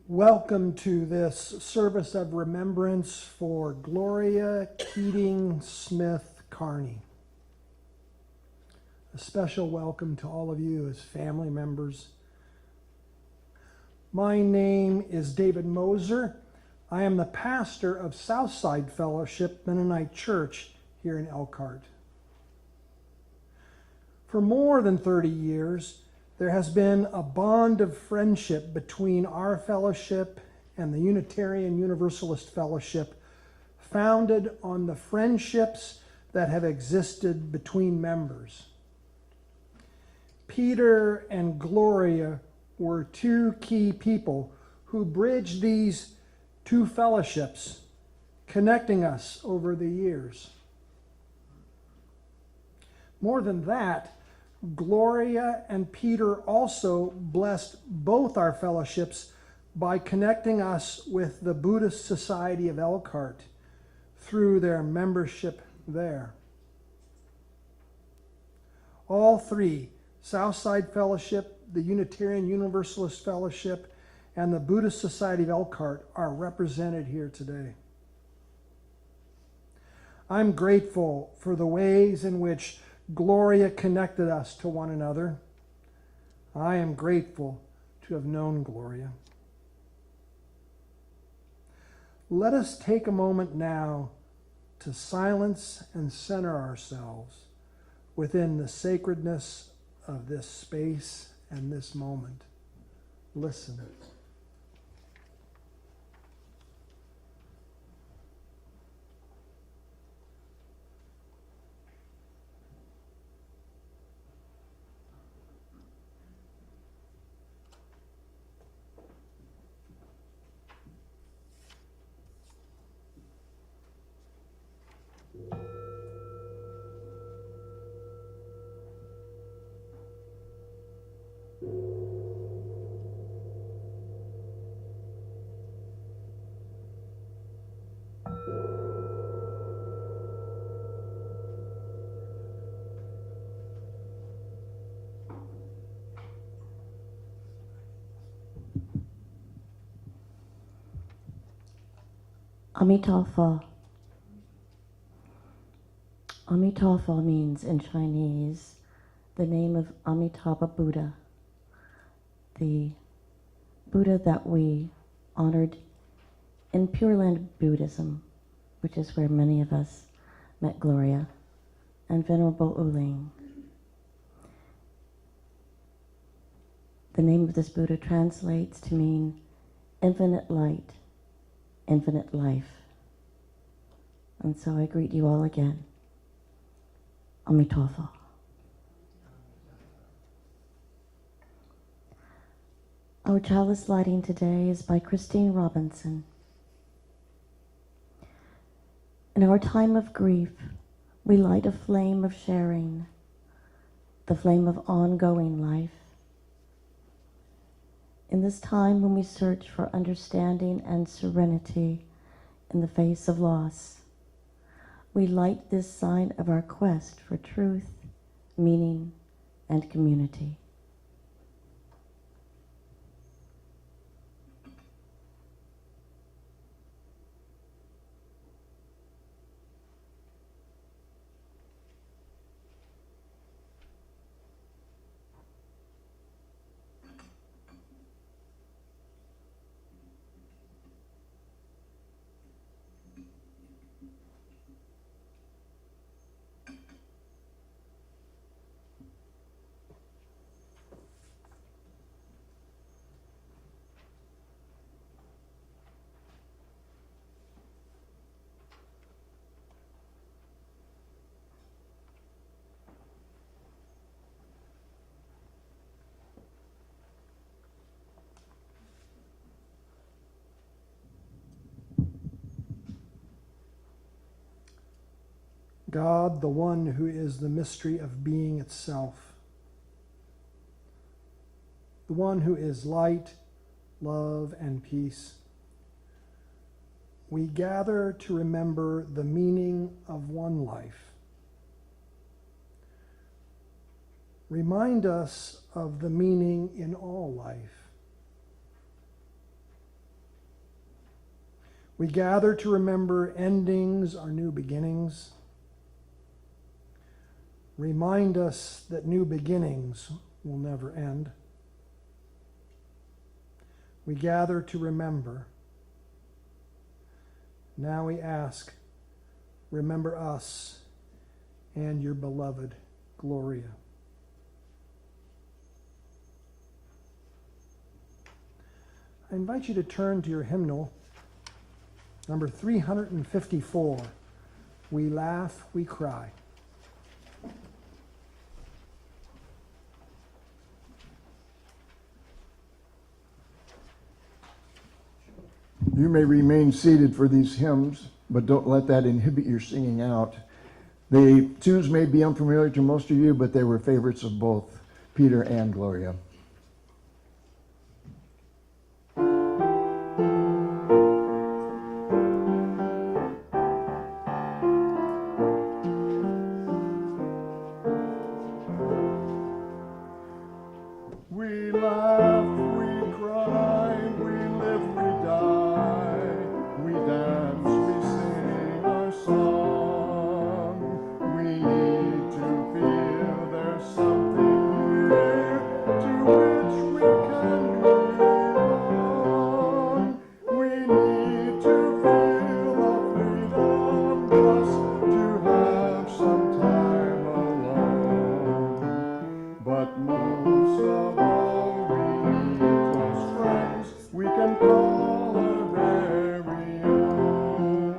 Welcome to this service of remembrance for Gloria Keating Smith Carney. A special welcome to all of you as family members. My name is David Moser. I am the pastor of Southside Fellowship Mennonite Church here in Elkhart. For more than 30 years, there has been a bond of friendship between our fellowship and the Unitarian Universalist Fellowship, founded on the friendships that have existed between members. Peter and Gloria were two key people who bridged these two fellowships, connecting us over the years. More than that, Gloria and Peter also blessed both our fellowships by connecting us with the Buddhist Society of Elkhart through their membership there. All three, Southside Fellowship, the Unitarian Universalist Fellowship, and the Buddhist Society of Elkhart, are represented here today. I'm grateful for the ways in which Gloria connected us to one another. I am grateful to have known Gloria. Let us take a moment now to silence and center ourselves within the sacredness of this space and this moment. Listen. Amitabha. Amitabha means in Chinese the name of Amitabha Buddha, the Buddha that we honored in Pure Land Buddhism, which is where many of us met Gloria, and Venerable Uling. The name of this Buddha translates to mean infinite light, infinite life. And so I greet you all again. Amitabha. Our chalice lighting today is by Christine Robinson. In our time of grief, we light a flame of sharing, the flame of ongoing life. In this time when we search for understanding and serenity in the face of loss, we light this sign of our quest for truth, meaning, and community. God, the one who is the mystery of being itself, the one who is light, love, and peace, we gather to remember the meaning of one life. Remind us of the meaning in all life. We gather to remember endings are new beginnings. Remind us that new beginnings will never end. We gather to remember. Now we ask, remember us and your beloved Gloria. I invite you to turn to your hymnal, number 354, We Laugh, We Cry. You may remain seated for these hymns, but don't let that inhibit your singing out. The tunes may be unfamiliar to most of you, but they were favorites of both Peter and Gloria. We laugh, we cry, we live, we die, we dance, we sing our song. We need to feel there's something here to which we can belong. We need to feel the freedom just to have some time alone. But most of all, we need close friends we can call our very own.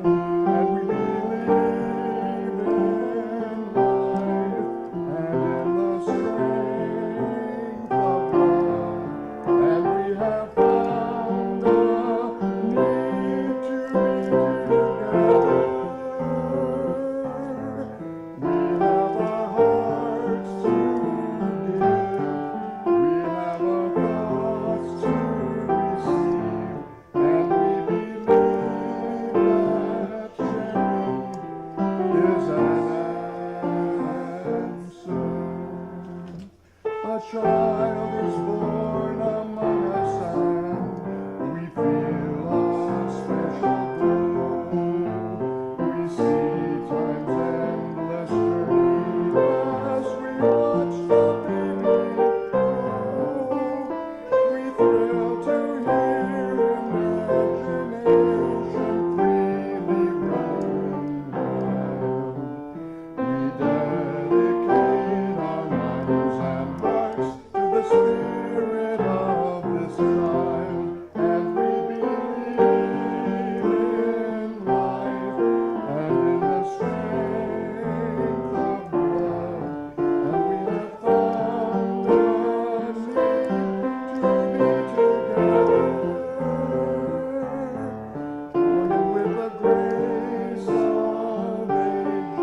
And we believe in life and in the strength of love. And we have found the need to be together. We have our hearts to give. We have our thoughts to receive, and we believe that sharing is an answer. A child is born among us, and we feel a special glow. We see time's endless journey as we watch the baby grow. We thrill to hear imagination freely running wild. We dedicate our minds and hearts to the spirit of this child, and we believe in life and in the strength of love. And we have found the need to be together. And with the grace of age,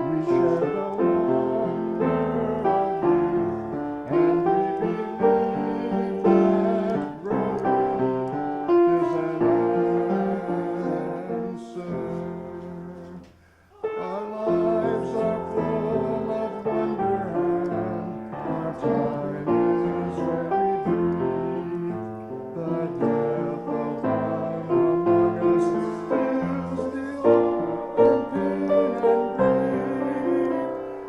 we share the wonder of youth, and we believe that growing is an answer. Our lives are full of wonder, and our time is very brief. The death of one among us is still in pain and grief.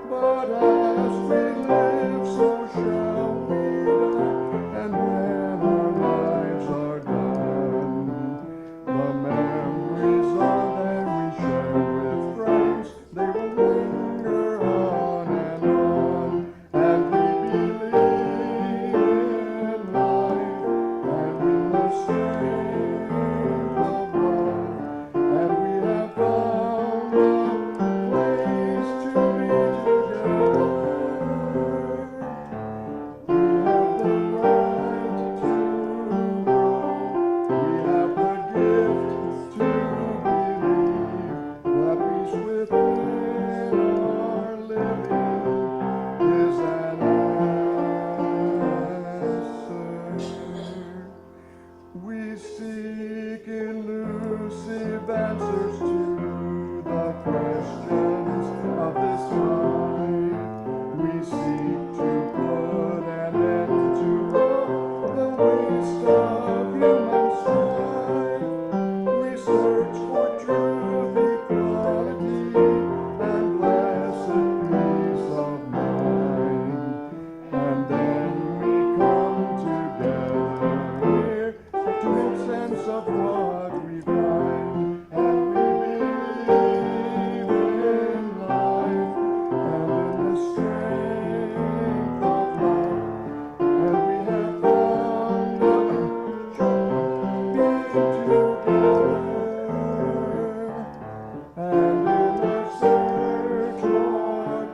But as we live, so shall we die. And when our lives are done, the memories of them we share with friends, they will linger on. And we believe in life and in the strength of love. And we have found a place to be together. We have the right to grow. We have the gift to believe that peace within our living is an answer. We seek elusive answers to the questions of this life. We seek to put an end to all the waste of human strife. We search sense of what we've done, and we believe in life and in the strength of love, and we have found the joy being together, and in our search for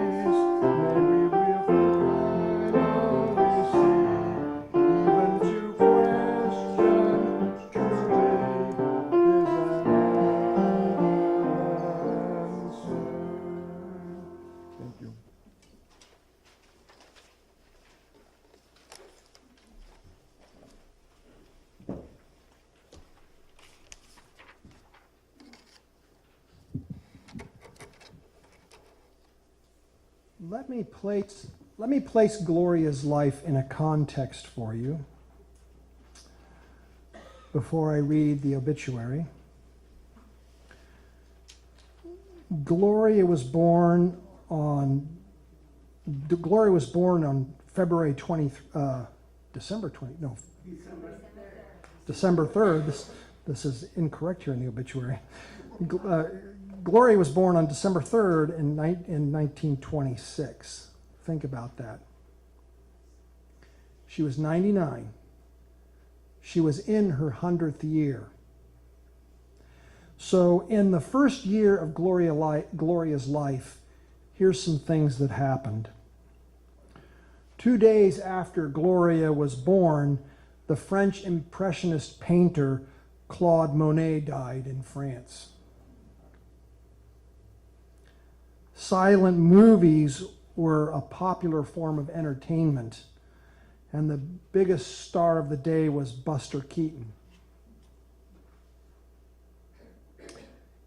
peace, may we will finally see, even to question truly is an answer. Thank you. Let me place Gloria's life in a context for you before I read the obituary. Gloria was born on February 20, December 20, no, December 3rd. This is incorrect here in the obituary. Gloria was born on December 3rd in 1926. Think about that. She was 99. She was in her 100th year. So in the first year of Gloria's life, here's some things that happened. 2 days after Gloria was born, the French Impressionist painter Claude Monet died in France. Silent movies were a popular form of entertainment, and the biggest star of the day was Buster Keaton.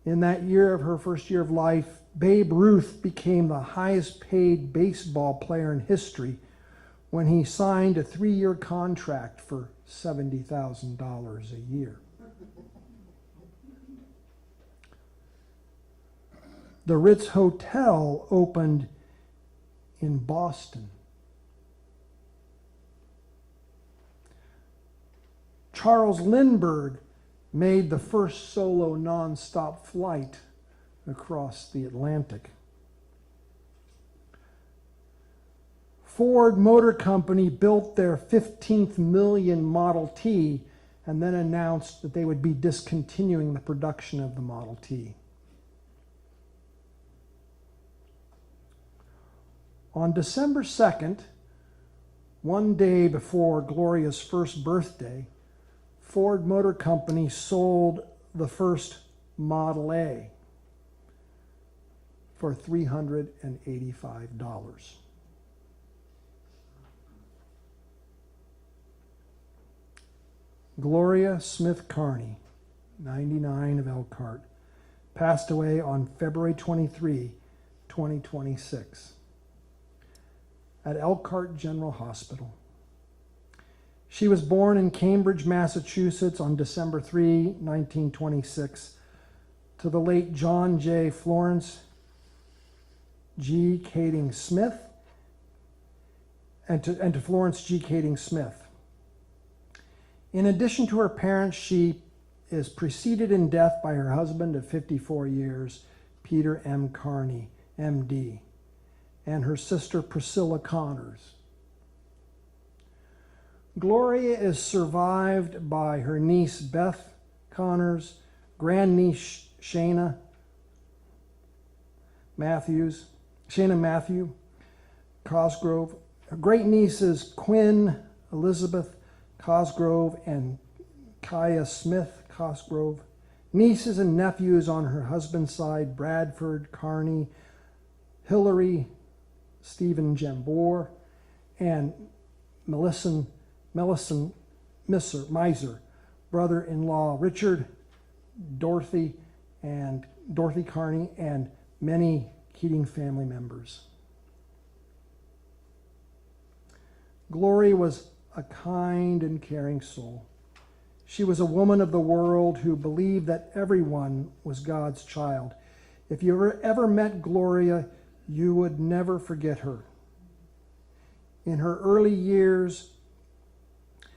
In that year of her first year of life, Babe Ruth became the highest paid baseball player in history when he signed a 3-year contract for $70,000 a year. The Ritz Hotel opened in Boston. Charles Lindbergh made the first solo nonstop flight across the Atlantic. Ford Motor Company built their 15th million Model T and then announced that they would be discontinuing the production of the Model T. On December 2nd, one day before Gloria's first birthday, Ford Motor Company sold the first Model A for $385. Gloria Smith Carney, 99 of Elkhart, passed away on February 23, 2026. At Elkhart General Hospital. She was born in Cambridge, Massachusetts on December 3, 1926, to the late John J. Florence G. Kading Smith and to Florence G. Kading Smith. In addition to her parents, she is preceded in death by her husband of 54 years, Peter M. Carney, M.D., and her sister Priscilla Connors. Gloria is survived by her niece Beth Connors, grandniece Shana Matthew Cosgrove, her great nieces Quinn Elizabeth Cosgrove and Kaya Smith Cosgrove, nieces and nephews on her husband's side, Bradford Carney, Hillary Stephen Jambor, and Millicent Miser, brother-in-law Richard, Dorothy Carney, and many Keating family members. Gloria was a kind and caring soul. She was a woman of the world who believed that everyone was God's child. If you ever met Gloria, you would never forget her. In her early years,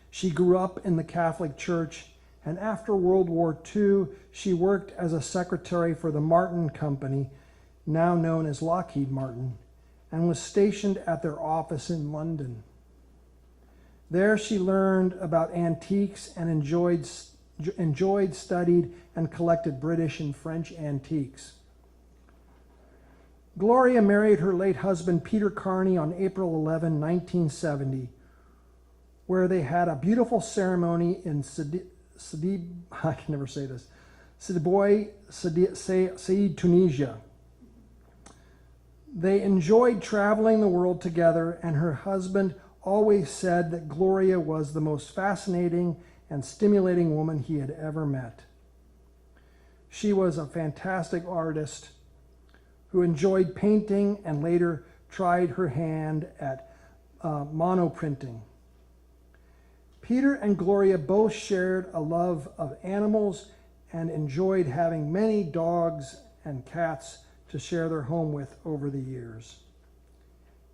she grew up in the Catholic Church and after World War II, she worked as a secretary for the Martin Company, now known as Lockheed Martin, and was stationed at their office in London. There she learned about antiques and enjoyed, studied, and collected British and French antiques. Gloria married her late husband, Peter Carney, on April 11, 1970, where they had a beautiful ceremony in I can never say this, Sidi, Tunisia. They enjoyed traveling the world together, and her husband always said that Gloria was the most fascinating and stimulating woman he had ever met. She was a fantastic artist who enjoyed painting and later tried her hand at monoprinting. Peter and Gloria both shared a love of animals and enjoyed having many dogs and cats to share their home with over the years.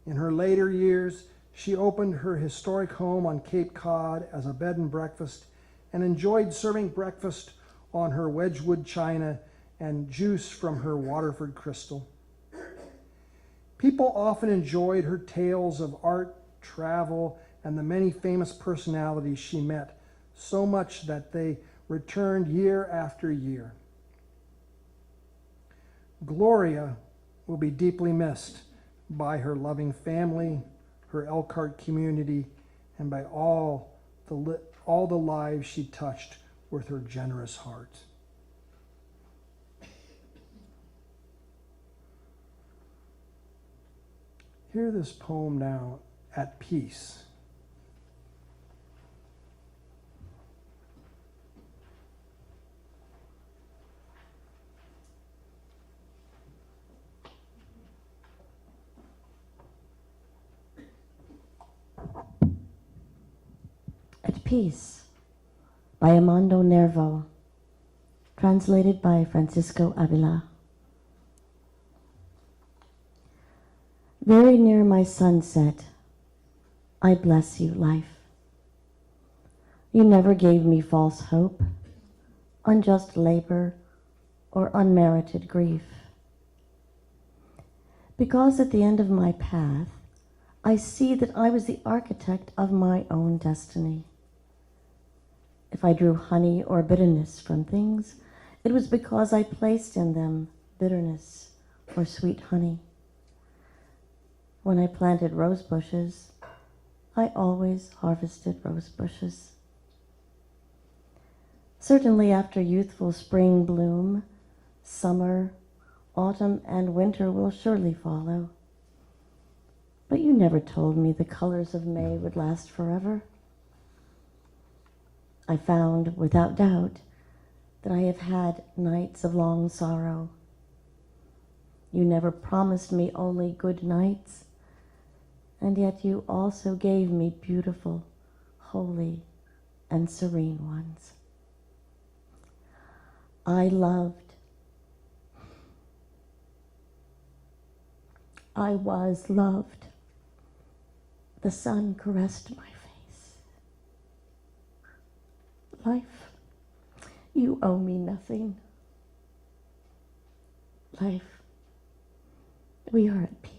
In her later years, she opened her historic home on Cape Cod as a bed and breakfast and enjoyed serving breakfast on her Wedgwood china and juice from her Waterford crystal. People often enjoyed her tales of art, travel, and the many famous personalities she met, so much that they returned year after year. Gloria will be deeply missed by her loving family, her Elkhart community, and by all the lives she touched with her generous heart. Hear this poem now, At Peace. At Peace by Armando Nervo, translated by Francisco Avila. Very near my sunset, I bless you, life. You never gave me false hope, unjust labor, or unmerited grief. Because at the end of my path, I see that I was the architect of my own destiny. If I drew honey or bitterness from things, it was because I placed in them bitterness or sweet honey. When I planted rose bushes, I always harvested rose bushes. Certainly after youthful spring bloom, summer, autumn, and winter will surely follow. But you never told me the colors of May would last forever. I found, without doubt, that I have had nights of long sorrow. You never promised me only good nights, and yet you also gave me beautiful, holy, and serene ones. I loved. I was loved. The sun caressed my face. Life, you owe me nothing. Life, we are at peace.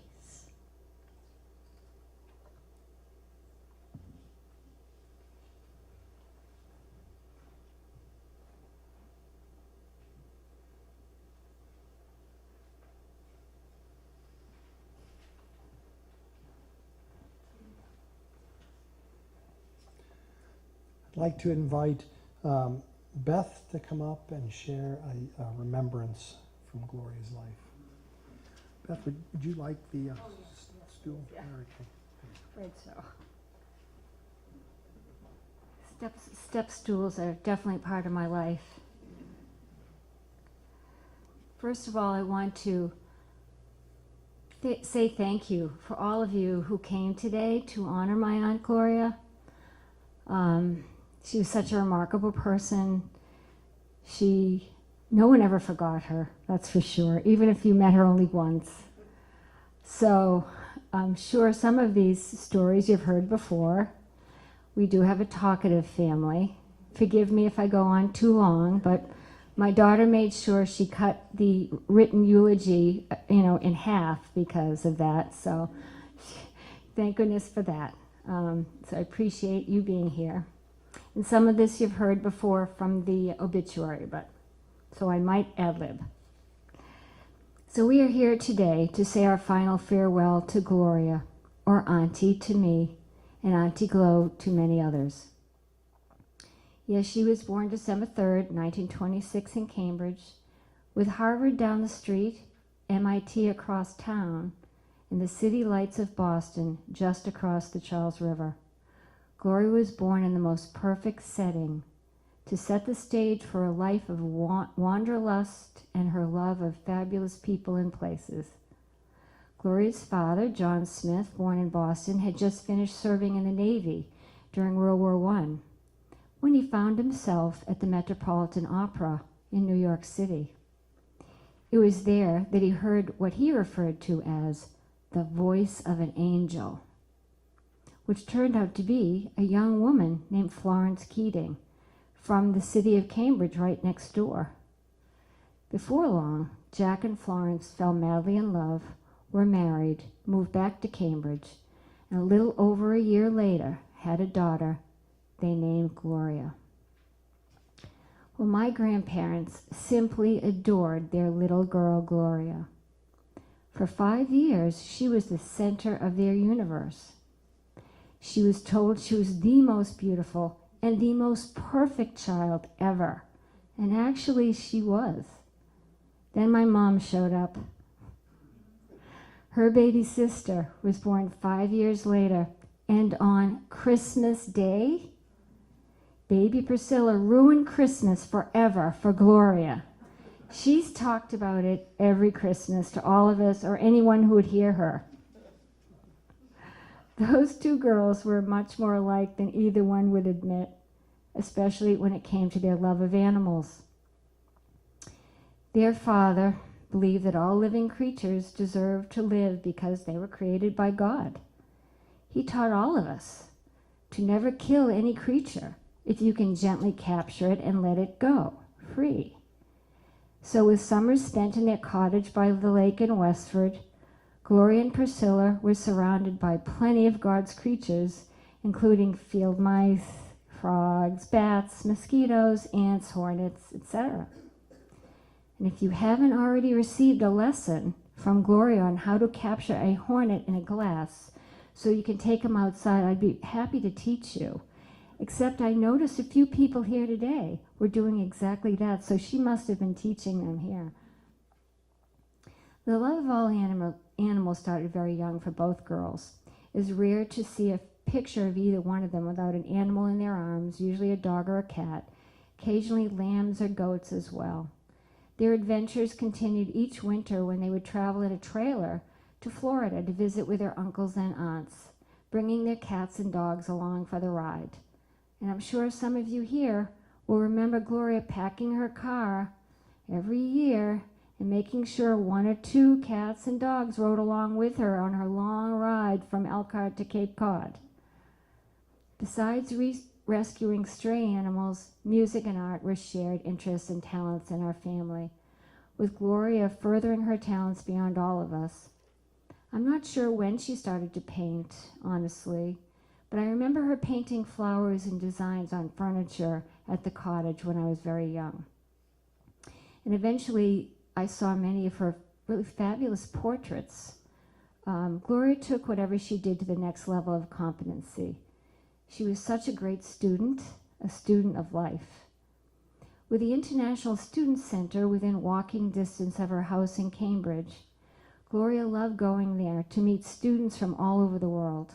I'd like to invite Beth to come up and share a remembrance from Gloria's life. Beth, would you like the stool? Yeah. Okay. Afraid so. Step stools are definitely part of my life. First of all, I want to say thank you for all of you who came today to honor my Aunt Gloria. She was such a remarkable person. No one ever forgot her, that's for sure, even if you met her only once. So I'm sure some of these stories you've heard before. We do have a talkative family, forgive me if I go on too long, but my daughter made sure she cut the written eulogy, in half because of that. So thank goodness for that. So I appreciate you being here. And some of this you've heard before from the obituary, but so I might ad-lib. So we are here today to say our final farewell to Gloria, or Auntie to me, and Auntie Glo to many others. Yes, she was born December 3rd, 1926 in Cambridge, with Harvard down the street, MIT across town, and the city lights of Boston just across the Charles River. Gloria was born in the most perfect setting to set the stage for a life of wanderlust and her love of fabulous people and places. Gloria's father, John Smith, born in Boston, had just finished serving in the Navy during World War I, when he found himself at the Metropolitan Opera in New York City. It was there that he heard what he referred to as the voice of an angel, which turned out to be a young woman named Florence Keating from the city of Cambridge right next door. Before long, Jack and Florence fell madly in love, were married, moved back to Cambridge, and a little over a year later had a daughter they named Gloria. Well, my grandparents simply adored their little girl, Gloria. For 5 years, she was the center of their universe. She was told she was the most beautiful and the most perfect child ever. And actually, she was. Then my mom showed up. Her baby sister was born 5 years later, and on Christmas Day, baby Priscilla ruined Christmas forever for Gloria. She's talked about it every Christmas to all of us or anyone who would hear her. Those two girls were much more alike than either one would admit, especially when it came to their love of animals. Their father believed that all living creatures deserved to live because they were created by God. He taught all of us to never kill any creature if you can gently capture it and let it go, free. So with summers spent in their cottage by the lake in Westford, Gloria and Priscilla were surrounded by plenty of God's creatures, including field mice, frogs, bats, mosquitoes, ants, hornets, etc. And if you haven't already received a lesson from Gloria on how to capture a hornet in a glass so you can take them outside, I'd be happy to teach you. Except I noticed a few people here today were doing exactly that, so she must have been teaching them here. The love of all animals started very young for both girls. It's rare to see a picture of either one of them without an animal in their arms, usually a dog or a cat, occasionally lambs or goats as well. Their adventures continued each winter when they would travel in a trailer to Florida to visit with their uncles and aunts, bringing their cats and dogs along for the ride. And I'm sure some of you here will remember Gloria packing her car every year and making sure 1 or 2 cats and dogs rode along with her on her long ride from Elkhart to Cape Cod. Besides rescuing stray animals, music and art were shared interests and talents in our family, with Gloria furthering her talents beyond all of us. I'm not sure when she started to paint, honestly, but I remember her painting flowers and designs on furniture at the cottage when I was very young. And eventually, I saw many of her really fabulous portraits. Gloria took whatever she did to the next level of competency. She was such a great student, a student of life. With the International Student Center within walking distance of her house in Cambridge, Gloria loved going there to meet students from all over the world.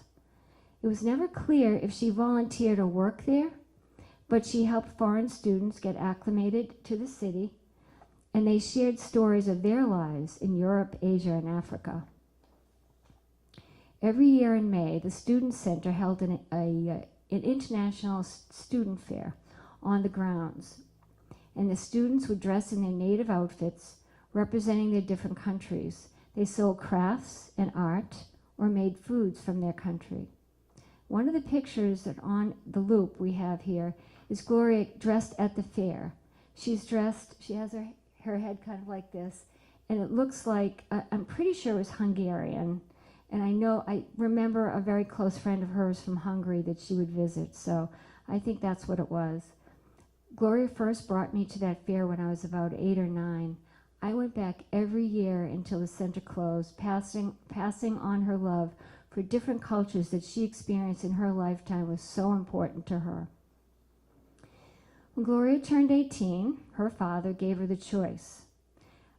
It was never clear if she volunteered or worked there, but she helped foreign students get acclimated to the city, and they shared stories of their lives in Europe, Asia, and Africa. Every year in May, the Student Center held an international student fair on the grounds, and the students would dress in their native outfits representing their different countries. They sold crafts and art or made foods from their country. One of the pictures that on the loop we have here is Gloria dressed at the fair. She's dressed, she has her head kind of like this, and it looks like, I'm pretty sure it was Hungarian, and I remember a very close friend of hers from Hungary that she would visit, so I think that's what it was. Gloria first brought me to that fair when I was about 8 or 9. I went back every year until the center closed, passing on her love for different cultures that she experienced in her lifetime was so important to her. When Gloria turned 18, her father gave her the choice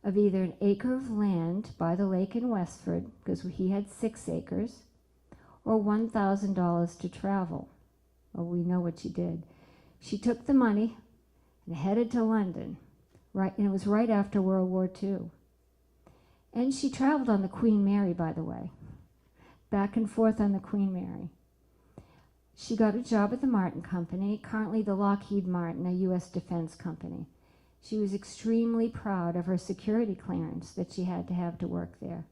of either an acre of land by the lake in Westford, because he had 6 acres, or $1,000 to travel. Well, we know what she did. She took the money and headed to London, and it was right after World War II. And she traveled on the Queen Mary, by the way, back and forth on the Queen Mary. She got a job at the Martin Company, currently the Lockheed Martin, a U.S. defense company. She was extremely proud of her security clearance that she had to have to work there.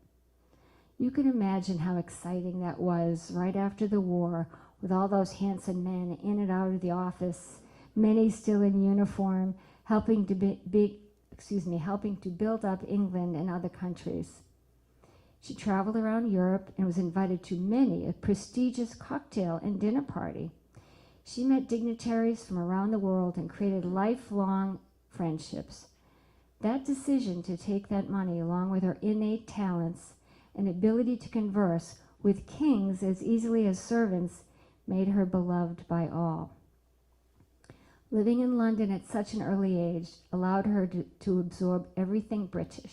You can imagine how exciting that was right after the war, with all those handsome men in and out of the office, many still in uniform, helping to build up England and other countries. She traveled around Europe and was invited to many a prestigious cocktail and dinner party. She met dignitaries from around the world and created lifelong friendships. That decision to take that money, along with her innate talents and ability to converse with kings as easily as servants, made her beloved by all. Living in London at such an early age allowed her to absorb everything British.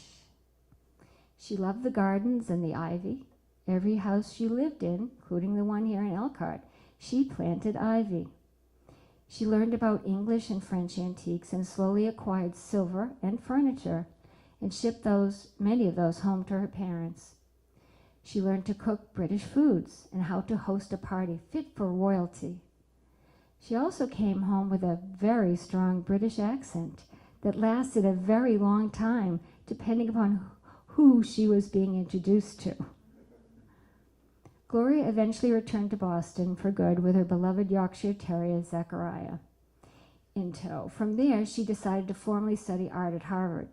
She loved the gardens and the ivy. Every house she lived in, including the one here in Elkhart, she planted ivy. She learned about English and French antiques and slowly acquired silver and furniture and shipped many of those home to her parents. She learned to cook British foods and how to host a party fit for royalty. She also came home with a very strong British accent that lasted a very long time, depending upon who she was being introduced to. Gloria eventually returned to Boston for good with her beloved Yorkshire Terrier, Zachariah, in tow. From there, she decided to formally study art at Harvard.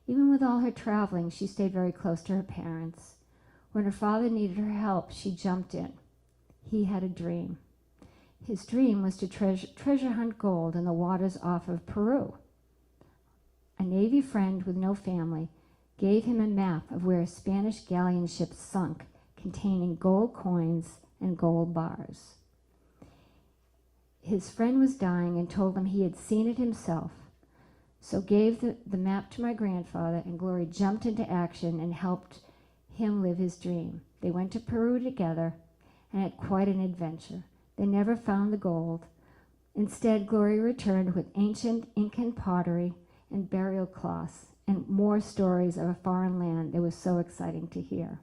Even with all her traveling, she stayed very close to her parents. When her father needed her help, she jumped in. He had a dream. His dream was to treasure hunt gold in the waters off of Peru. A Navy friend with no family gave him a map of where a Spanish galleon ship sunk, containing gold coins and gold bars. His friend was dying and told him he had seen it himself, so gave the map to my grandfather, and Gloria jumped into action and helped him live his dream. They went to Peru together and had quite an adventure. They never found the gold. Instead, Gloria returned with ancient Incan pottery and burial cloths and more stories of a foreign land that was so exciting to hear.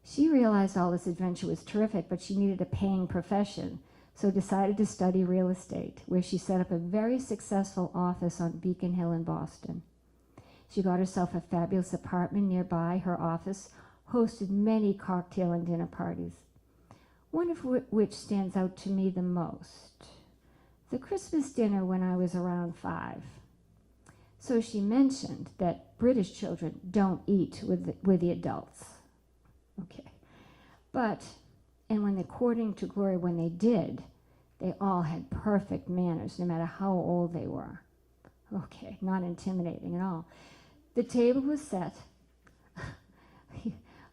She realized all this adventure was terrific, but she needed a paying profession, so decided to study real estate, where she set up a very successful office on Beacon Hill in Boston. She got herself a fabulous apartment nearby. Her office hosted many cocktail and dinner parties, one of which stands out to me the most: the Christmas dinner when I was around 5. So she mentioned that British children don't eat with the adults. Okay. And according to Gloria, when they did, they all had perfect manners, no matter how old they were. Okay, not intimidating at all. The table was set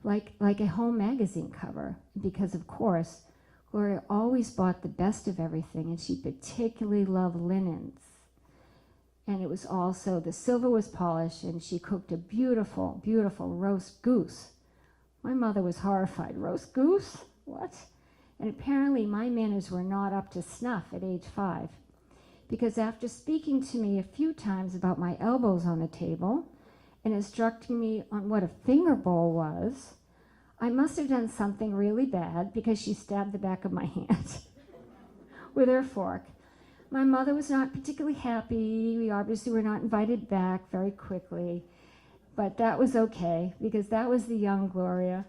like a home magazine cover, because, of course, Gloria always bought the best of everything, and she particularly loved linens. And it was also, the silver was polished, and she cooked a beautiful, beautiful roast goose. My mother was horrified. Roast goose? What? And apparently my manners were not up to snuff at age 5, because after speaking to me a few times about my elbows on the table and instructing me on what a finger bowl was, I must have done something really bad, because she stabbed the back of my hand with her fork. My mother was not particularly happy. We obviously were not invited back very quickly. But that was okay, because that was the young Gloria,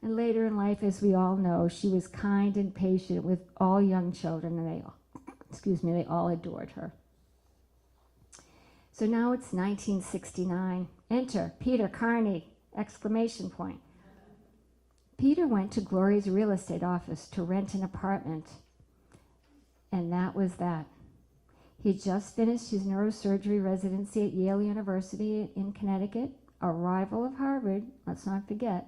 And later in life, as we all know, she was kind and patient with all young children, and they all adored her. So now it's 1969. Enter Peter Carney! Exclamation point. Peter went to Gloria's real estate office to rent an apartment, and that was that. He had just finished his neurosurgery residency at Yale University in Connecticut, a rival of Harvard, let's not forget.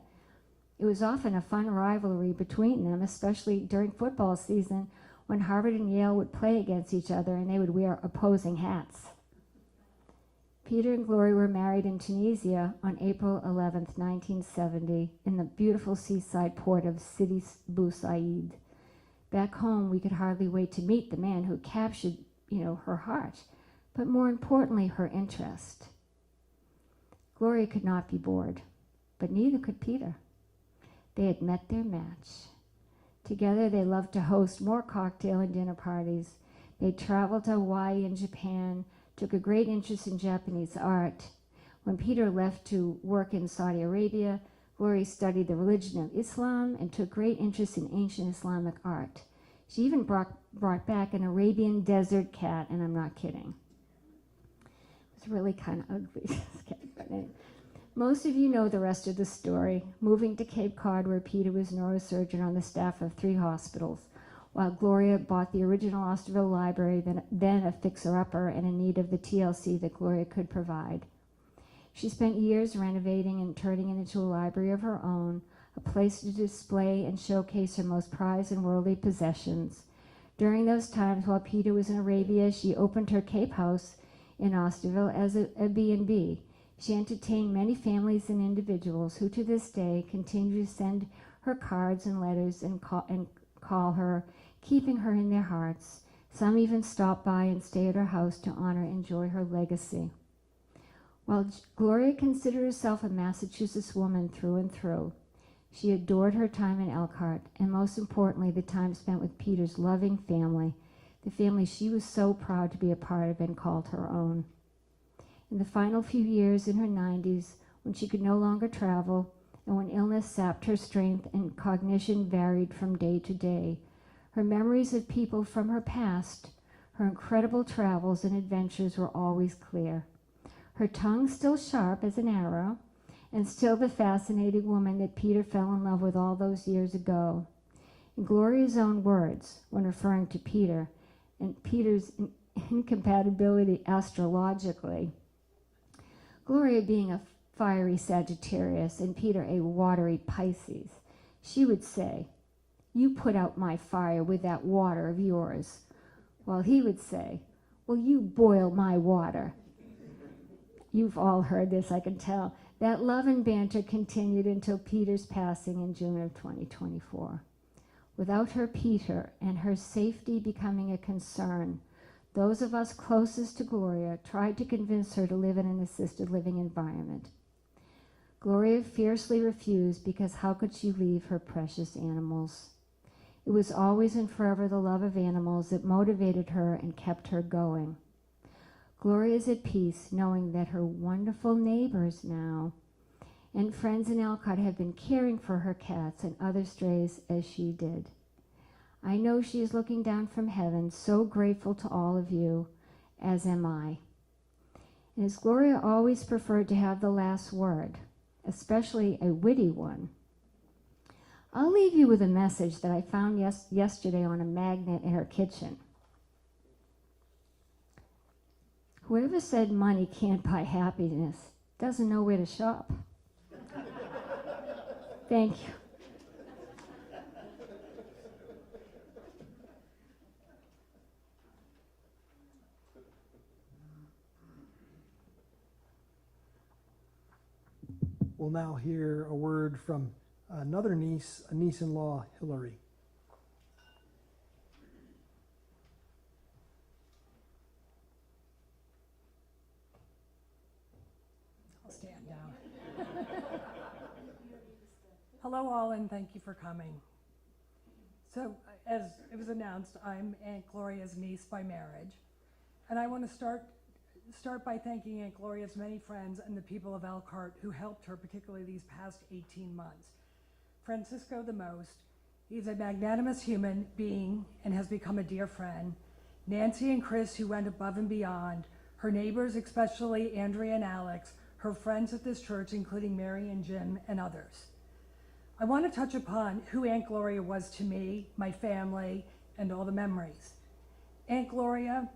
It was often a fun rivalry between them, especially during football season when Harvard and Yale would play against each other and they would wear opposing hats. Peter and Gloria were married in Tunisia on April 11th, 1970, in the beautiful seaside port of Sidi Bou Said. Back home, we could hardly wait to meet the man who captured, her heart, but more importantly, her interest. Gloria could not be bored, but neither could Peter. They had met their match. Together, they loved to host more cocktail and dinner parties. They traveled to Hawaii and Japan, took a great interest in Japanese art. When Peter left to work in Saudi Arabia, Gloria studied the religion of Islam and took great interest in ancient Islamic art. She even brought back an Arabian desert cat, and I'm not kidding. It was really kind of ugly, this cat, but anyway. Most of you know the rest of the story, moving to Cape Cod where Peter was neurosurgeon on the staff of 3 hospitals, while Gloria bought the original Osterville Library, then a fixer-upper and in need of the TLC that Gloria could provide. She spent years renovating and turning it into a library of her own, a place to display and showcase her most prized and worldly possessions. During those times while Peter was in Arabia, she opened her Cape House in Osterville as a B&B. She entertained many families and individuals who to this day continue to send her cards and letters and call her, keeping her in their hearts. Some even stop by and stay at her house to honor and enjoy her legacy. While Gloria considered herself a Massachusetts woman through and through, she adored her time in Elkhart, and most importantly, the time spent with Peter's loving family, the family she was so proud to be a part of and called her own. In the final few years in her 90s, when she could no longer travel, and when illness sapped her strength and cognition varied from day to day, her memories of people from her past, her incredible travels and adventures were always clear. Her tongue still sharp as an arrow, and still the fascinating woman that Peter fell in love with all those years ago. In Gloria's own words, when referring to Peter, and Peter's incompatibility astrologically, Gloria being a fiery Sagittarius and Peter a watery Pisces, she would say, "You put out my fire with that water of yours," while he would say, "Well, you boil my water." You've all heard this, I can tell. That love and banter continued until Peter's passing in June of 2024. Without her Peter and her safety becoming a concern, those of us closest to Gloria tried to convince her to live in an assisted living environment. Gloria fiercely refused because how could she leave her precious animals? It was always and forever the love of animals that motivated her and kept her going. Gloria is at peace knowing that her wonderful neighbors now and friends in Elkhart have been caring for her cats and other strays as she did. I know she is looking down from heaven, so grateful to all of you, as am I. And as Gloria always preferred to have the last word, especially a witty one, I'll leave you with a message that I found yesterday on a magnet in her kitchen. Whoever said money can't buy happiness doesn't know where to shop. Thank you. We'll now hear a word from another niece, a niece-in-law, Hillary. I'll stand down. Hello all, and thank you for coming. So, as it was announced, I'm Aunt Gloria's niece by marriage, and I want to start by thanking Aunt Gloria's many friends and the people of Elkhart who helped her, particularly these past 18 months. Francisco the most. He's a magnanimous human being and has become a dear friend. Nancy and Chris, who went above and beyond. Her neighbors, especially Andrea and Alex. Her friends at this church, including Mary and Jim and others. I want to touch upon who Aunt Gloria was to me, my family, and all the memories. Aunt Gloria,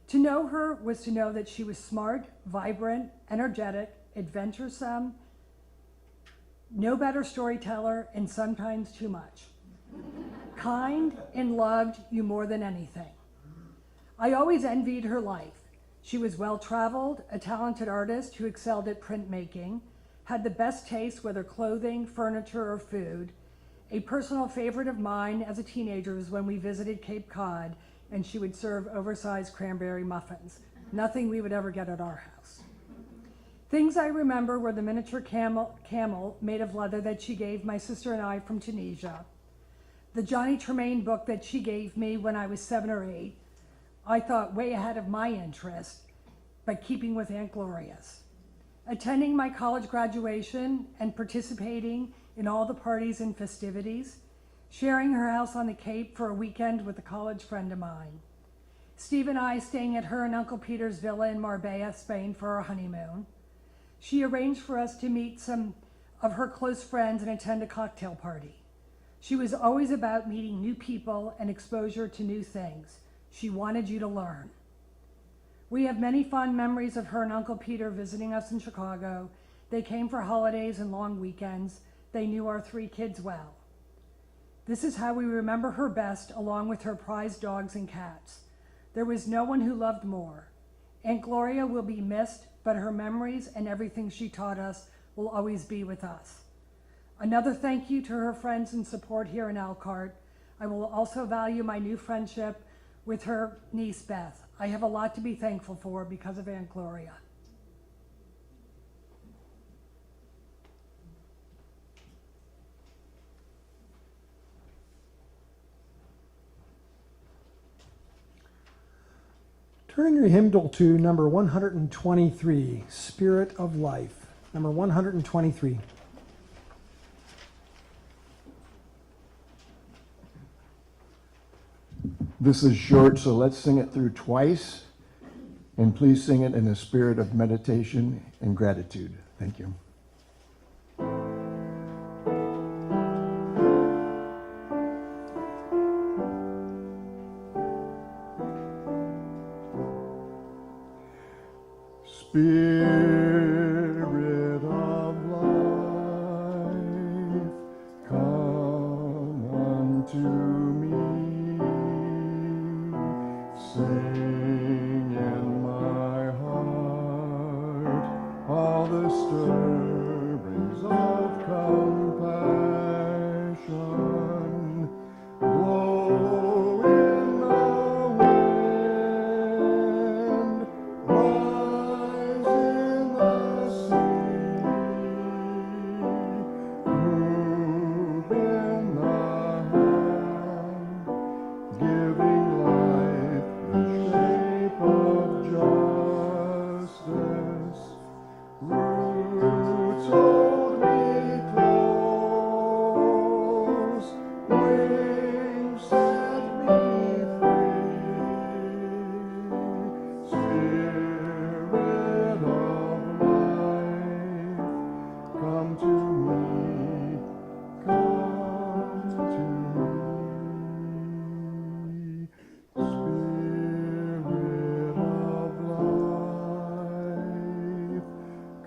to know her was to know that she was smart, vibrant, energetic, adventuresome, no better storyteller, and sometimes too much. Kind and loved you more than anything. I always envied her life. She was well-traveled, a talented artist who excelled at printmaking, had the best taste, whether clothing, furniture, or food. A personal favorite of mine as a teenager was when we visited Cape Cod and she would serve oversized cranberry muffins. Nothing we would ever get at our house. Things I remember were the miniature camel made of leather that she gave my sister and I from Tunisia, the Johnny Tremaine book that she gave me when I was 7 or 8, I thought way ahead of my interest, but keeping with Aunt Gloria's. Attending my college graduation and participating in all the parties and festivities, sharing her house on the Cape for a weekend with a college friend of mine. Steve and I staying at her and Uncle Peter's villa in Marbella, Spain for our honeymoon. She arranged for us to meet some of her close friends and attend a cocktail party. She was always about meeting new people and exposure to new things. She wanted you to learn. We have many fond memories of her and Uncle Peter visiting us in Chicago. They came for holidays and long weekends. They knew our 3 kids well. This is how we remember her best, along with her prized dogs and cats. There was no one who loved more. Aunt Gloria will be missed, but her memories and everything she taught us will always be with us. Another thank you to her friends and support here in Elkhart. I will also value my new friendship with her niece, Beth. I have a lot to be thankful for because of Aunt Gloria. Turn your hymnal to number 123, Spirit of Life. Number 123. This is short, so let's sing it through twice. And please sing it in a spirit of meditation and gratitude. Thank you. Spirit of life, come unto me. Sing in my heart all the stirrings of compassion. Blow in the wind, rise in the sea, move in the hand, giving life the shape of justice. Roots hold me close, wings set me free. Spirit of life, come to me, come to me. Spirit of life,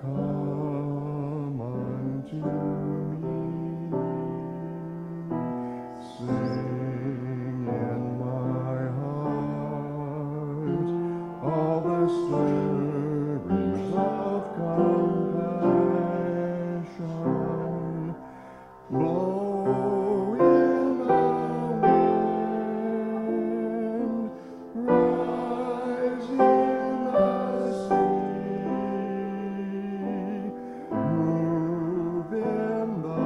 come unto me. Sing in my heart all the stirrings of compassion. Blow in the wind, rise in the sea, move in the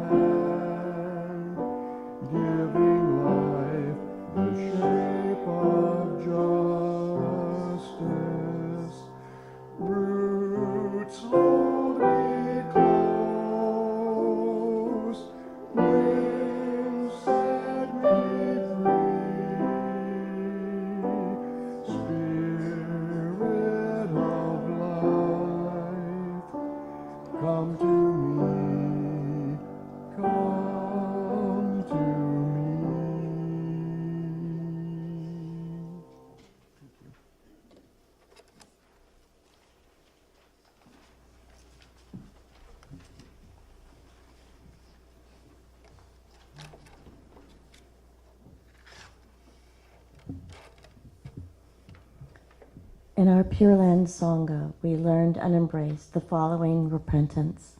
hand, giving life the shape of justice. In our Pure Land Sangha, we learned and embraced the following repentance.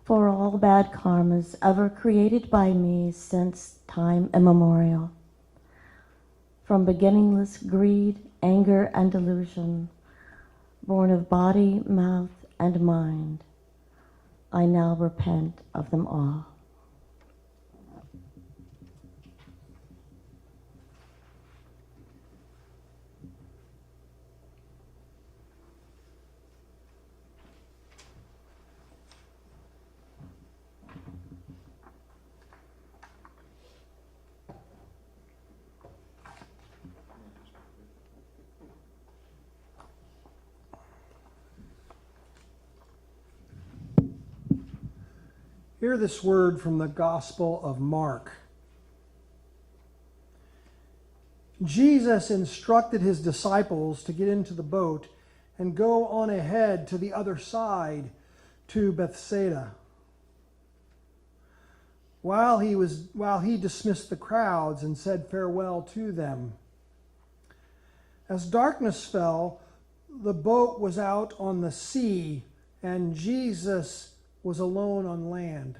For all bad karmas ever created by me since time immemorial, from beginningless greed, anger, and delusion, born of body, mouth, and mind, I now repent of them all. Hear this word from the Gospel of Mark. Jesus instructed his disciples to get into the boat and go on ahead to the other side to Bethsaida. While he dismissed the crowds and said farewell to them. As darkness fell, the boat was out on the sea, and Jesus was alone on land.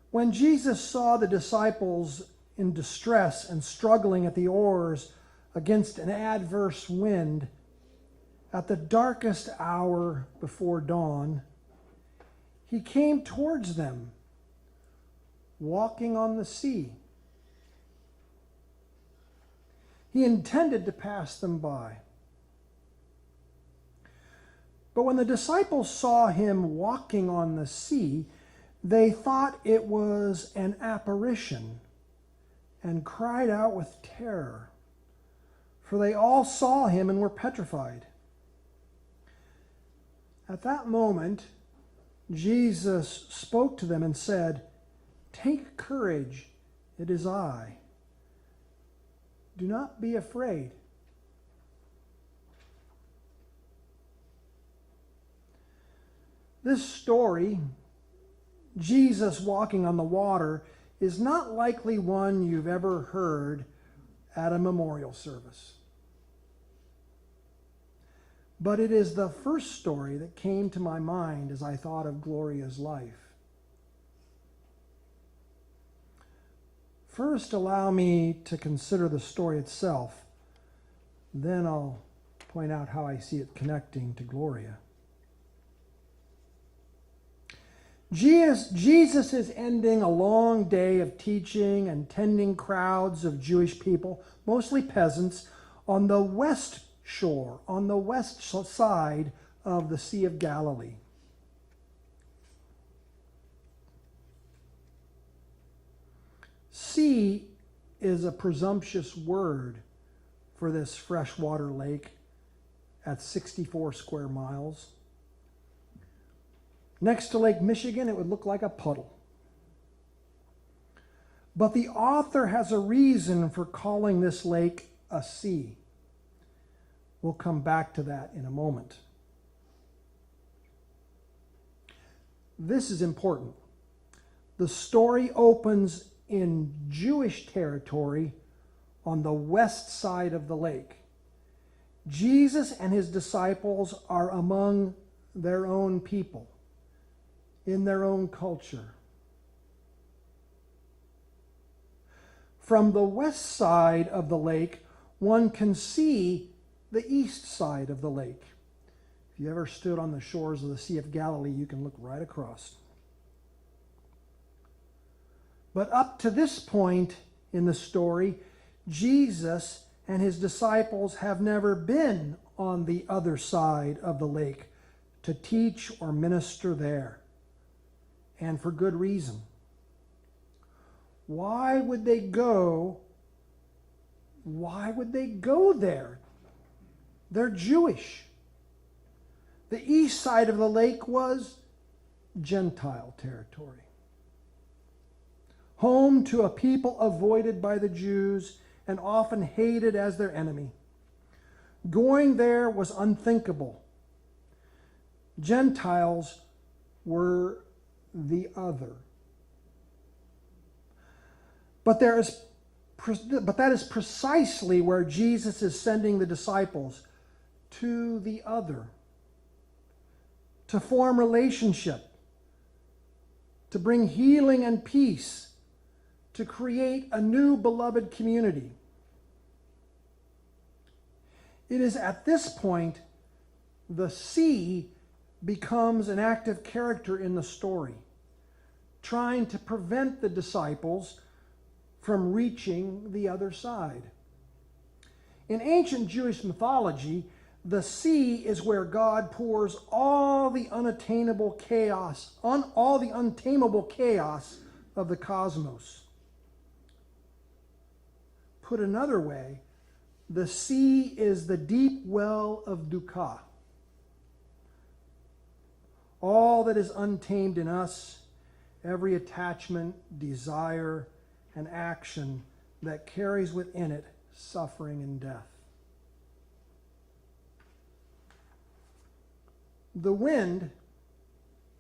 When Jesus saw the disciples in distress and struggling at the oars against an adverse wind, at the darkest hour before dawn, he came towards them, walking on the sea. He intended to pass them by. But when the disciples saw him walking on the sea, they thought it was an apparition and cried out with terror, for they all saw him and were petrified. At that moment, Jesus spoke to them and said, "Take courage, it is I. Do not be afraid." This story, Jesus walking on the water, is not likely one you've ever heard at a memorial service. But it is the first story that came to my mind as I thought of Gloria's life. First, allow me to consider the story itself. Then I'll point out how I see it connecting to Gloria. Jesus is ending a long day of teaching and tending crowds of Jewish people, mostly peasants, on the west shore, on the west side of the Sea of Galilee. Sea is a presumptuous word for this freshwater lake at 64 square miles. Next to Lake Michigan, it would look like a puddle. But the author has a reason for calling this lake a sea. We'll come back to that in a moment. This is important. The story opens in Jewish territory on the west side of the lake. Jesus and his disciples are among their own people, in their own culture. From the west side of the lake, one can see the east side of the lake. If you ever stood on the shores of the Sea of Galilee, you can look right across. But up to this point in the story, Jesus and his disciples have never been on the other side of the lake to teach or minister there. And for good reason. Why would they go? Why would they go there? They're Jewish. The east side of the lake was Gentile territory. Home to a people avoided by the Jews and often hated as their enemy. Going there was unthinkable. Gentiles were the other. But there is But that is precisely where Jesus is sending the disciples, to the other, to form relationship, to bring healing and peace, to create a new beloved community. It is at this point the sea becomes an active character in the story, trying to prevent the disciples from reaching the other side. In ancient Jewish mythology, the sea is where God pours all the unattainable chaos, all the untamable chaos of the cosmos. Put another way, the sea is the deep well of dukkha. All that is untamed in us, every attachment, desire, and action that carries within it suffering and death. The wind,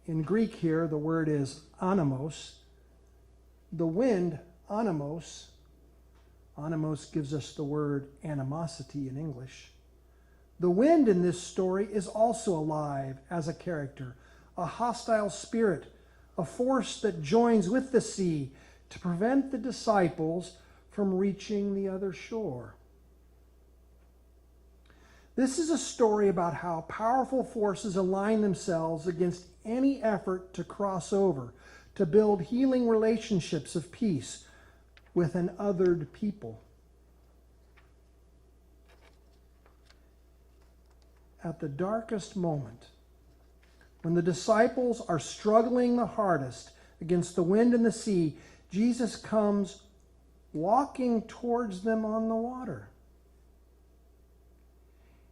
in Greek here, the word is animos. The wind, animos gives us the word animosity in English. The wind in this story is also alive as a character, a hostile spirit, a force that joins with the sea to prevent the disciples from reaching the other shore. This is a story about how powerful forces align themselves against any effort to cross over, to build healing relationships of peace with an othered people. At the darkest moment, when the disciples are struggling the hardest against the wind and the sea, Jesus comes walking towards them on the water.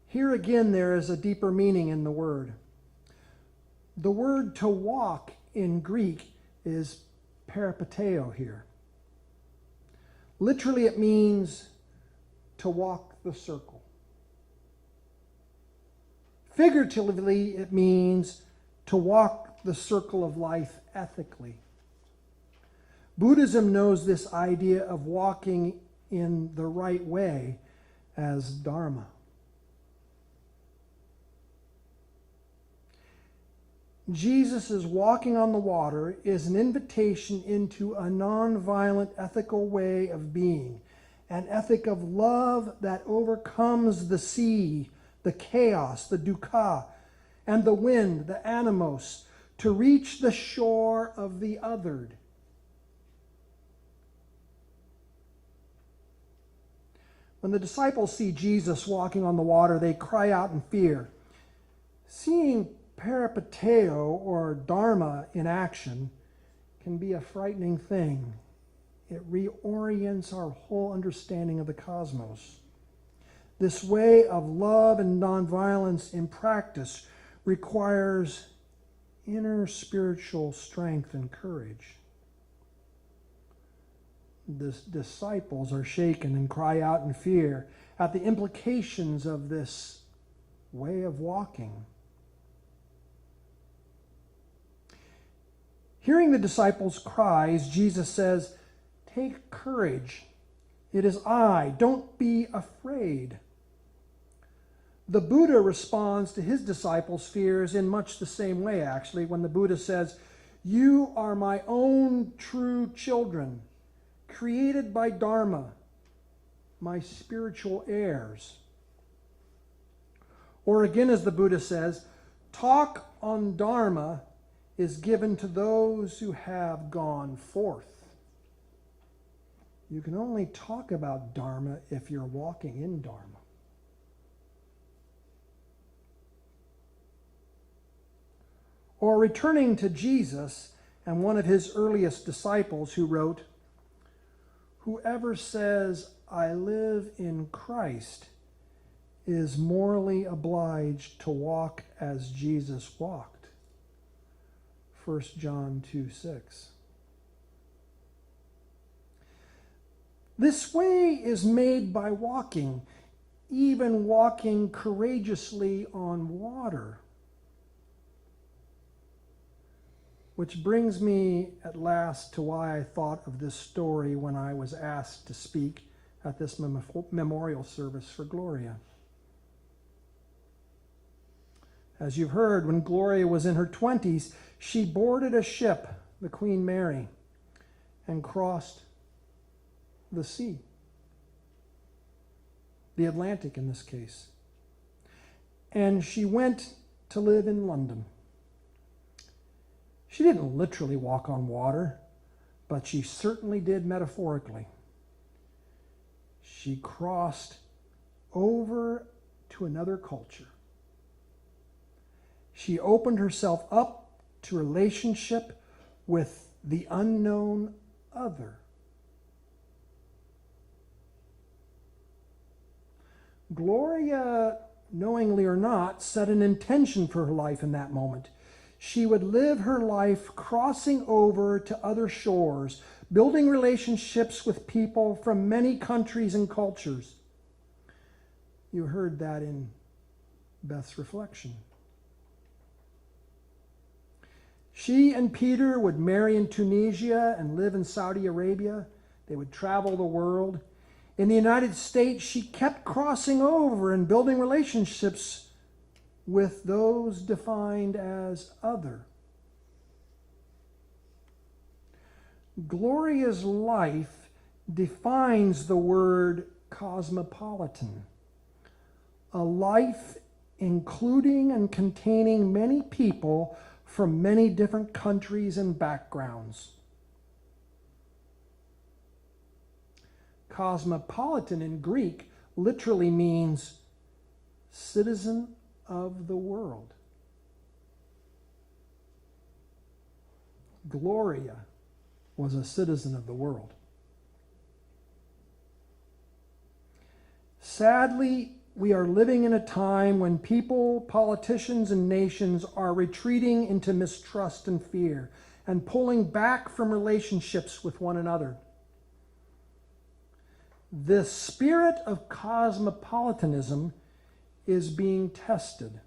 Here again, there is a deeper meaning in the word. The word to walk in Greek is peripateo here. Literally, it means to walk the circle. Figuratively, it means to walk the circle of life ethically. Buddhism knows this idea of walking in the right way as dharma. Jesus' walking on the water is an invitation into a nonviolent ethical way of being, an ethic of love that overcomes the sea, the chaos, the dukkha, and the wind, the animos, to reach the shore of the othered. When the disciples see Jesus walking on the water, they cry out in fear. Seeing peripateo, or dharma, in action can be a frightening thing. It reorients our whole understanding of the cosmos. This way of love and nonviolence in practice requires inner spiritual strength and courage. The disciples are shaken and cry out in fear at the implications of this way of walking. Hearing the disciples' cries, Jesus says, "Take courage. It is I. Don't be afraid." The Buddha responds to his disciples' fears in much the same way, actually, when the Buddha says, "You are my own true children, created by Dharma, my spiritual heirs." Or again, as the Buddha says, "Talk on Dharma is given to those who have gone forth." You can only talk about Dharma if you're walking in Dharma. Or returning to Jesus and one of his earliest disciples who wrote, "Whoever says, 'I live in Christ,' is morally obliged to walk as Jesus walked." 1 John 2:6. This way is made by walking, even walking courageously on water. Which brings me at last to why I thought of this story when I was asked to speak at this memorial service for Gloria. As you've heard, when Gloria was in her 20s, she boarded a ship, the Queen Mary, and crossed the sea, the Atlantic in this case. And she went to live in London. She didn't literally walk on water, but she certainly did metaphorically. She crossed over to another culture. She opened herself up to relationship with the unknown other. Gloria, knowingly or not, set an intention for her life in that moment. She would live her life crossing over to other shores, building relationships with people from many countries and cultures. You heard that in Beth's reflection. She and Peter would marry in Tunisia and live in Saudi Arabia. They would travel the world. In the United States, she kept crossing over and building relationships with those defined as other. Gloria's life defines the word cosmopolitan, a life including and containing many people from many different countries and backgrounds. Cosmopolitan in Greek literally means citizen of the world. Gloria was a citizen of the world. Sadly, we are living in a time when people, politicians, and nations are retreating into mistrust and fear and pulling back from relationships with one another. The spirit of cosmopolitanism is being tested.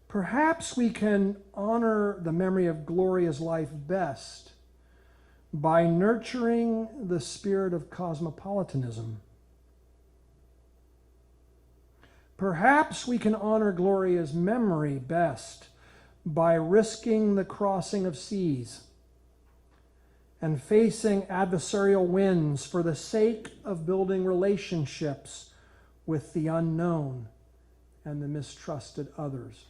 Perhaps we can honor the memory of Gloria's life best by nurturing the spirit of cosmopolitanism. Perhaps we can honor Gloria's memory best by risking the crossing of seas and facing adversarial winds for the sake of building relationships with the unknown and the mistrusted others.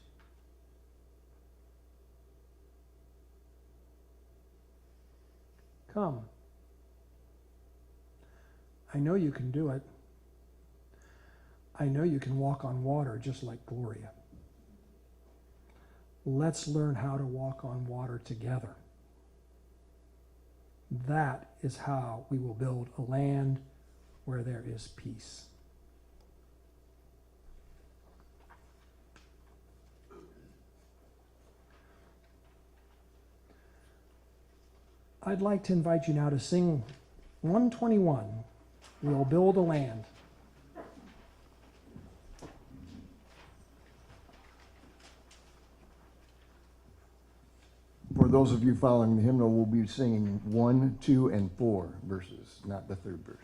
Come. I know you can do it. I know you can walk on water just like Gloria. Let's learn how to walk on water together. That is how we will build a land where there is peace. I'd like to invite you now to sing 121, We'll Build a Land. For those of you following the hymnal, we'll be singing 1, 2, and 4 verses, not the third verse.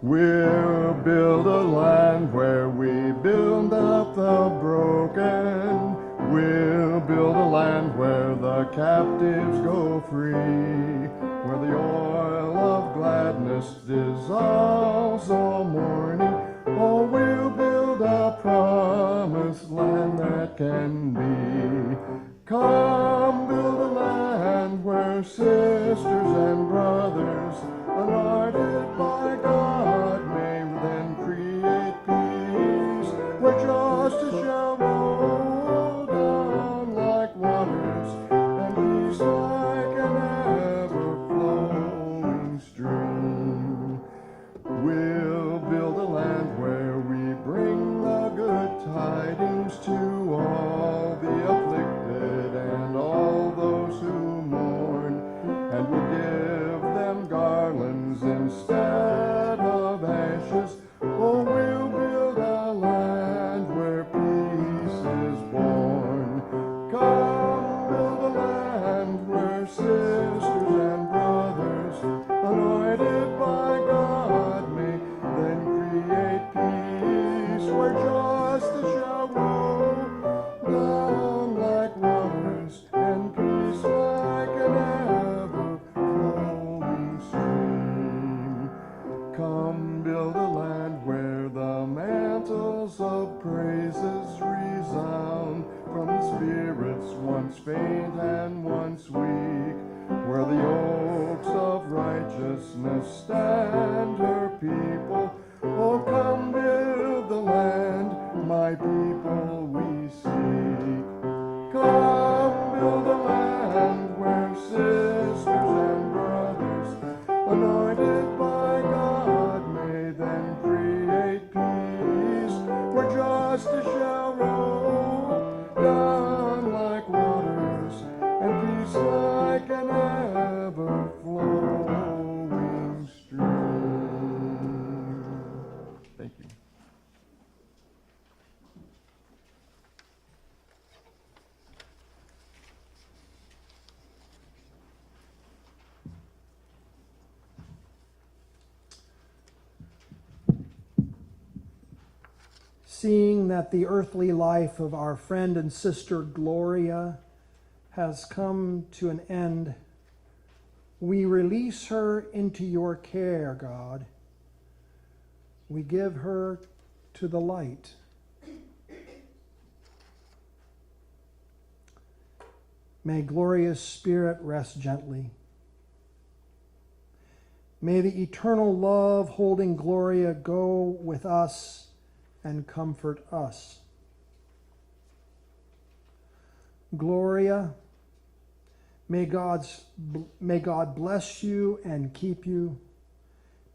We'll build a land where we build up the broken. We'll build a land where the captives go free, where the oil of gladness dissolves all mourning. Oh, we'll build a promised land that can be. Come, build a land where sisters and brothers, anointed by God, may then create peace, where justice shall roll down like waters, and peace like an ever-flowing stream. We'll build a land where we bring the good tidings to all the afflicted and all those who mourn, and we'll give them garlands instead praises resound from spirits once faint and once weak. Where the oaks of righteousness stand, her people, oh come build the land, my people we seek. Come build a land where sisters and brothers, anointed by God, may then create peace, where justice shall roll down like waters, and peace like an ever-flowing stream. Thank you. Seeing that the earthly life of our friend and sister Gloria has come to an end, we release her into your care, God. We give her to the light. May Gloria's spirit rest gently. May the eternal love holding Gloria go with us and comfort us. Gloria, may God bless you and keep you.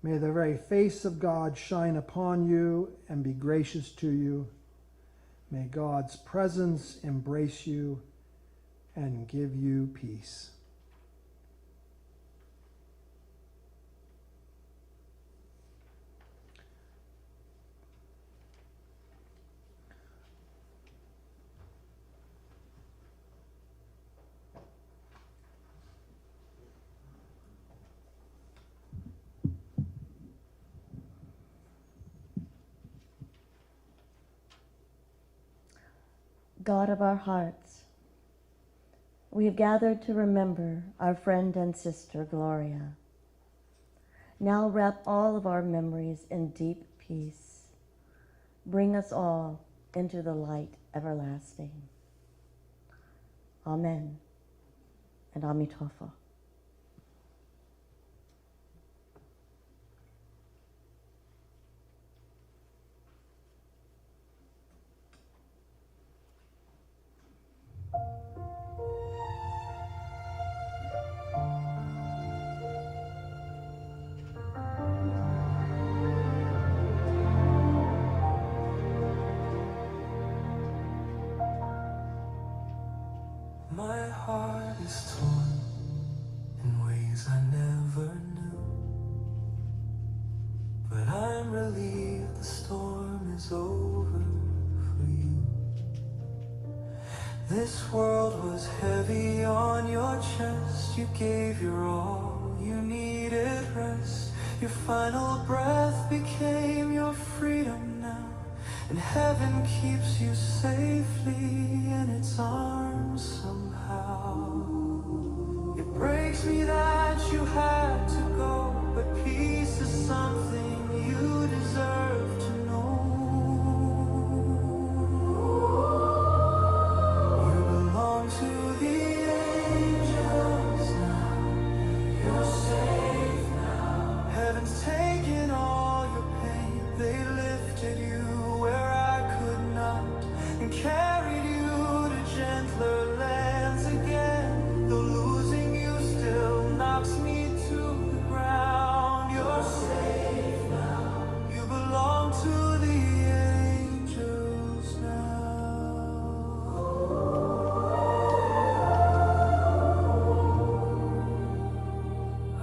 May the very face of God shine upon you and be gracious to you. May God's presence embrace you and give you peace. God of our hearts, we have gathered to remember our friend and sister Gloria. Now wrap all of our memories in deep peace. Bring us all into the light everlasting. Amen and Amitabha. My heart is torn in ways I never knew, but I'm relieved the storm is over for you. This world was heavy on your chest. You gave your all, you needed rest. Your final breath became your freedom now, and heaven keeps you safely in its arms somehow. It breaks me that you had to go, but peace is something you deserve to know. You belong to the angels now. You're safe now. Heaven's taken all your pain. They lifted you where I could not, and carried you to gentler lands again. Though losing you still knocks me to the ground, you're safe now. You belong to the angels now.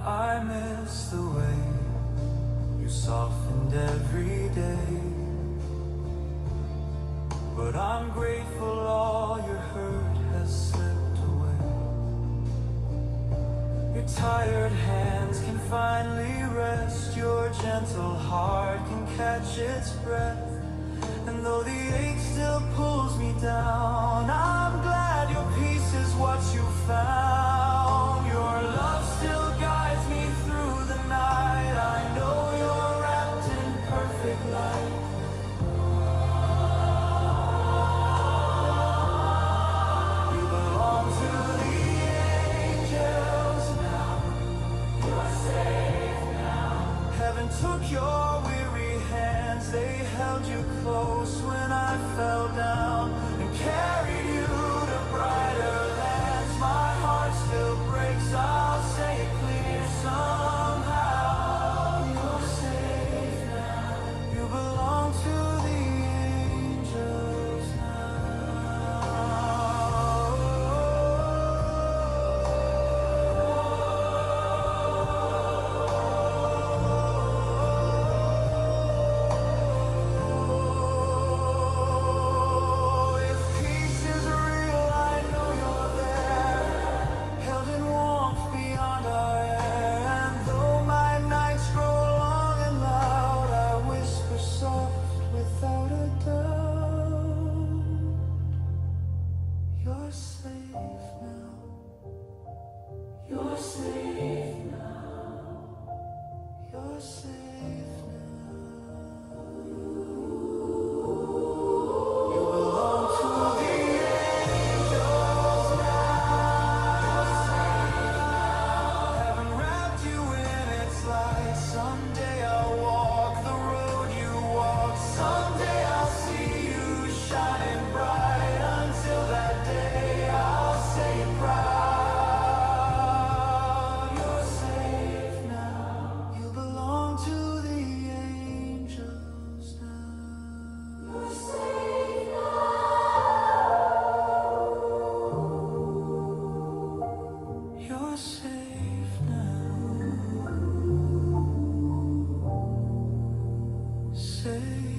I miss the way you softened every day, but I'm grateful all your hurt has slipped away. Your tired hands can finally rest, your gentle heart can catch its breath. And though the ache still pulls me down, I'm glad your peace is what you found. Your love still guides me through the night. I know you're wrapped in perfect light. held you close when I fell down and carried you to brighter lands. My heart still breaks, I'll say it clear somehow. You're safe now. You belong to the angels now. If peace is real, I know you're there, held in warmth beyond our air. And though my nights grow long and loud, I whisper soft without a doubt. You're safe now. You're safe now. You're safe now. You belong to the angels now. Heaven wrapped you in its light. Someday I'll walk the road you walk. Someday I'll see you shining bright. Until that day, I'll say it proud. You're safe now. You belong to the angels now. You're safe now. You're safe now. Safe.